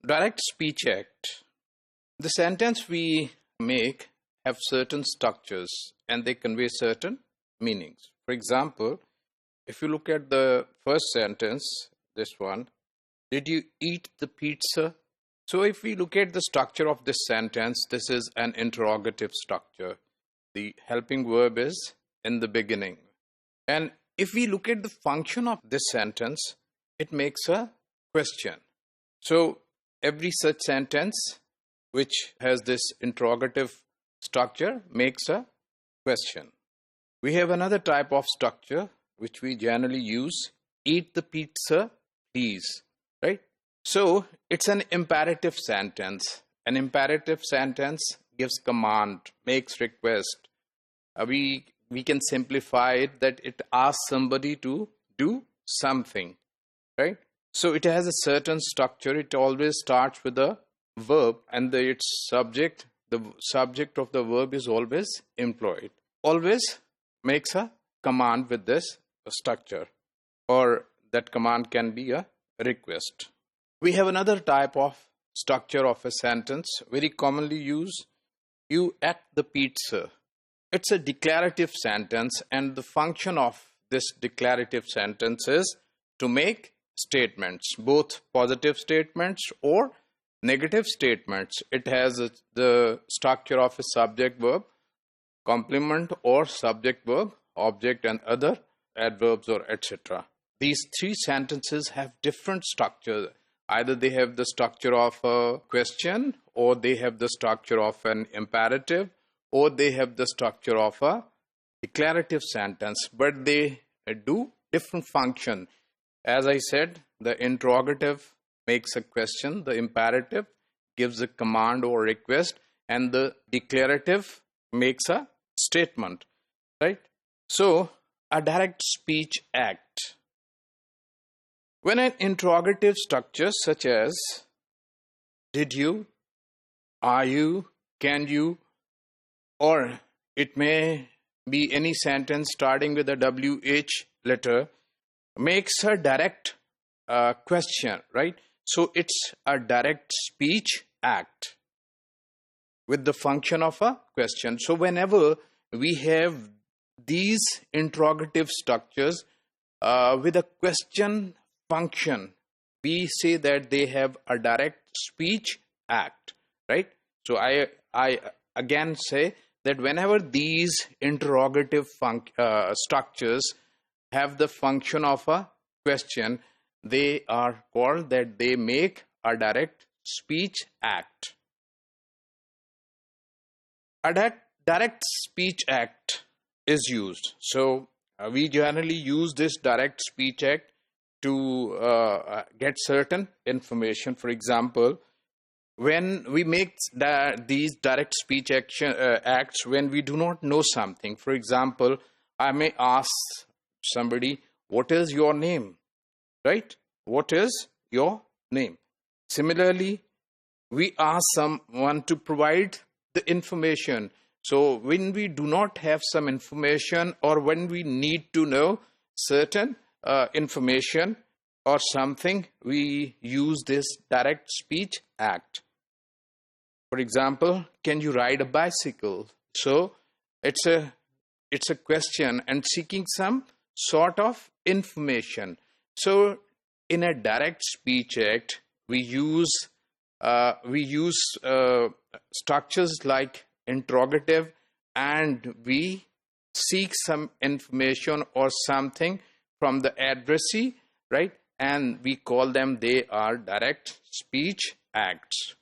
Direct Speech Act. The sentence we make have certain structures and they convey certain meanings. For example, if you look at the first sentence, this one, did you eat the pizza? So if we look at the structure of this sentence, this is an interrogative structure. The helping verb is in the beginning. And if we look at the function of this sentence, it makes a question. So every such sentence which has this interrogative structure makes a question. We have another type of structure which we generally use, eat the pizza, please, right? So it's an imperative sentence. An imperative sentence gives command, makes request. We can simplify it that it asks somebody to do something, right? So it has a certain structure. It always starts with a verb and the subject of the verb is always employed. Always makes a command with this structure, or that command can be a request. We have another type of structure of a sentence, very commonly used, you ate the pizza. It's a declarative sentence, and the function of this declarative sentence is to make statements, both positive statements or negative statements. It has the structure of a subject verb, complement or subject verb, object and other adverbs or etc. These three sentences have different structures. Either they have the structure of a question, or they have the structure of an imperative, or they have the structure of a declarative sentence, but they do different function. As I said, the interrogative makes a question, the imperative gives a command or request, and the declarative makes a statement, right? So, a direct speech act. When an interrogative structure such as did you, are you, can you, or it may be any sentence starting with a WH letter, makes a direct question, right? So it's a direct speech act with the function of a question. So whenever we have these interrogative structures with a question function, we say that they have a direct speech act, right? So I again say that whenever these interrogative structures have the function of a question, they are called that they make a direct speech act. A direct speech act is used. So we generally use this direct speech act to get certain information. For example, when we make these direct speech acts when we do not know something. For example, I may ask somebody, what is your name? Right? What is your name? Similarly, we ask someone to provide the information. So when we do not have some information, or when we need to know certain information or something, we use this direct speech act. For example, can you ride a bicycle? So it's a question and seeking some sort of information. So in a direct speech act, we use structures like interrogative, and we seek some information or something from the addressee, right? And we call them, they are direct speech acts.